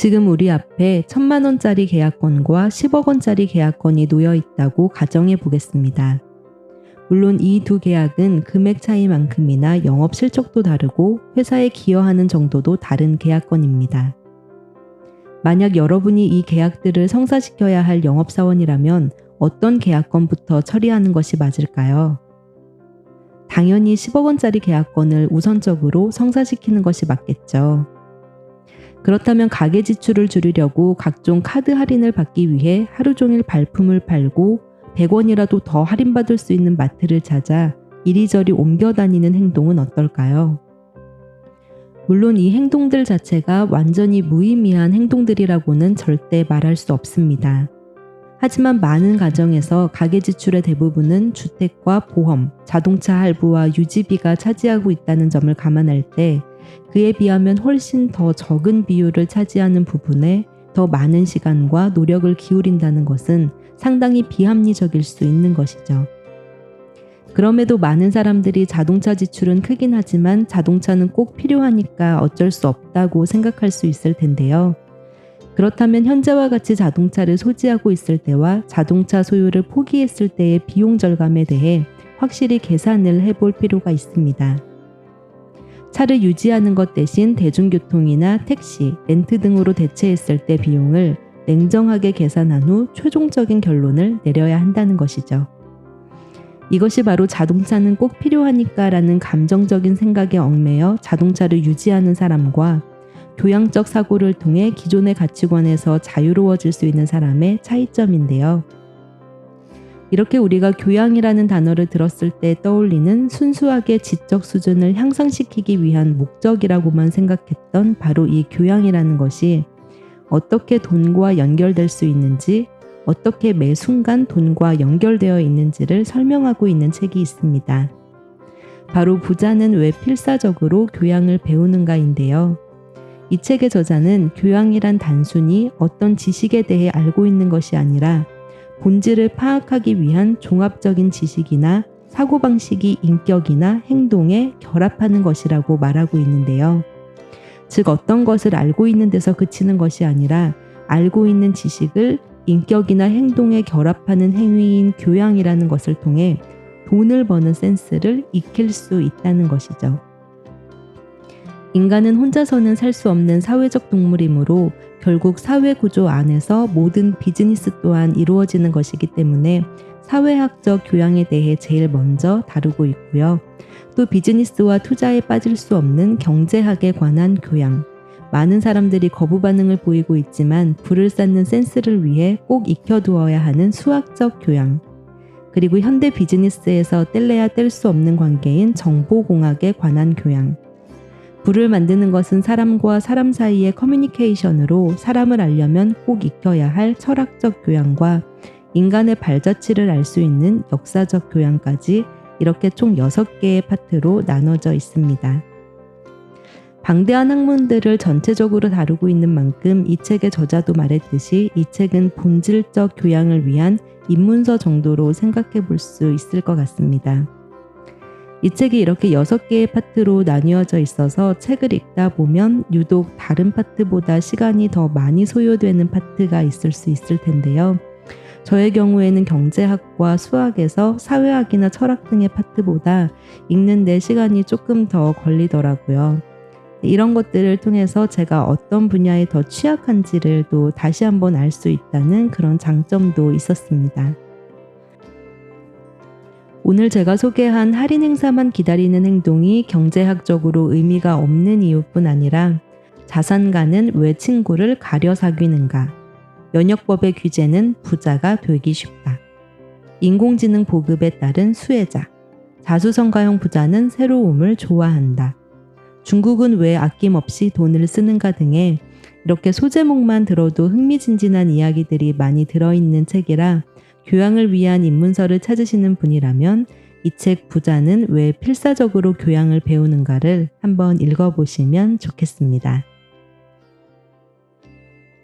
지금 우리 앞에 1,000만 원짜리 계약건과 10억 원짜리 계약건이 놓여 있다고 가정해 보겠습니다. 물론 이 두 계약은 금액 차이만큼이나 영업 실적도 다르고 회사에 기여하는 정도도 다른 계약건입니다. 만약 여러분이 이 계약들을 성사시켜야 할 영업사원이라면 어떤 계약건부터 처리하는 것이 맞을까요? 당연히 10억 원짜리 계약건을 우선적으로 성사시키는 것이 맞겠죠. 그렇다면 가계 지출을 줄이려고 각종 카드 할인을 받기 위해 하루 종일 발품을 팔고 100원이라도 더 할인받을 수 있는 마트를 찾아 이리저리 옮겨 다니는 행동은 어떨까요? 물론 이 행동들 자체가 완전히 무의미한 행동들이라고는 절대 말할 수 없습니다. 하지만 많은 가정에서 가계 지출의 대부분은 주택과 보험, 자동차 할부와 유지비가 차지하고 있다는 점을 감안할 때 그에 비하면 훨씬 더 적은 비율을 차지하는 부분에 더 많은 시간과 노력을 기울인다는 것은 상당히 비합리적일 수 있는 것이죠. 그럼에도 많은 사람들이 자동차 지출은 크긴 하지만 자동차는 꼭 필요하니까 어쩔 수 없다고 생각할 수 있을 텐데요. 그렇다면 현재와 같이 자동차를 소지하고 있을 때와 자동차 소유를 포기했을 때의 비용 절감에 대해 확실히 계산을 해볼 필요가 있습니다. 차를 유지하는 것 대신 대중교통이나 택시, 렌트 등으로 대체했을 때 비용을 냉정하게 계산한 후 최종적인 결론을 내려야 한다는 것이죠. 이것이 바로 자동차는 꼭 필요하니까라는 감정적인 생각에 얽매여 자동차를 유지하는 사람과 교양적 사고를 통해 기존의 가치관에서 자유로워질 수 있는 사람의 차이점인데요. 이렇게 우리가 교양이라는 단어를 들었을 때 떠올리는 순수하게 지적 수준을 향상시키기 위한 목적이라고만 생각했던 바로 이 교양이라는 것이 어떻게 돈과 연결될 수 있는지, 어떻게 매 순간 돈과 연결되어 있는지를 설명하고 있는 책이 있습니다. 바로 부자는 왜 필사적으로 교양을 배우는가인데요. 이 책의 저자는 교양이란 단순히 어떤 지식에 대해 알고 있는 것이 아니라 본질을 파악하기 위한 종합적인 지식이나 사고방식이 인격이나 행동에 결합하는 것이라고 말하고 있는데요. 즉 어떤 것을 알고 있는 데서 그치는 것이 아니라 알고 있는 지식을 인격이나 행동에 결합하는 행위인 교양이라는 것을 통해 돈을 버는 센스를 익힐 수 있다는 것이죠. 인간은 혼자서는 살 수 없는 사회적 동물이므로 결국 사회 구조 안에서 모든 비즈니스 또한 이루어지는 것이기 때문에 사회학적 교양에 대해 제일 먼저 다루고 있고요. 또 비즈니스와 투자에 빠질 수 없는 경제학에 관한 교양, 많은 사람들이 거부 반응을 보이고 있지만 불을 쌓는 센스를 위해 꼭 익혀두어야 하는 수학적 교양, 그리고 현대 비즈니스에서 뗄래야 뗄 수 없는 관계인 정보공학에 관한 교양, 불을 만드는 것은 사람과 사람 사이의 커뮤니케이션으로 사람을 알려면 꼭 익혀야 할 철학적 교양과 인간의 발자취를 알 수 있는 역사적 교양까지 이렇게 총 6개의 파트로 나눠져 있습니다. 방대한 학문들을 전체적으로 다루고 있는 만큼 이 책의 저자도 말했듯이 이 책은 본질적 교양을 위한 입문서 정도로 생각해 볼 수 있을 것 같습니다. 이 책이 이렇게 6개의 파트로 나뉘어져 있어서 책을 읽다 보면 유독 다른 파트보다 시간이 더 많이 소요되는 파트가 있을 수 있을 텐데요. 저의 경우에는 경제학과 수학에서 사회학이나 철학 등의 파트보다 읽는 데 시간이 조금 더 걸리더라고요. 이런 것들을 통해서 제가 어떤 분야에 더 취약한지를 또 다시 한번 알 수 있다는 그런 장점도 있었습니다. 오늘 제가 소개한 할인 행사만 기다리는 행동이 경제학적으로 의미가 없는 이유뿐 아니라 자산가는 왜 친구를 가려 사귀는가, 연역법의 규제는 부자가 되기 쉽다, 인공지능 보급에 따른 수혜자, 자수성가형 부자는 새로움을 좋아한다, 중국은 왜 아낌없이 돈을 쓰는가 등의 이렇게 소제목만 들어도 흥미진진한 이야기들이 많이 들어있는 책이라 교양을 위한 입문서를 찾으시는 분이라면 이 책 부자는 왜 필사적으로 교양을 배우는가를 한번 읽어보시면 좋겠습니다.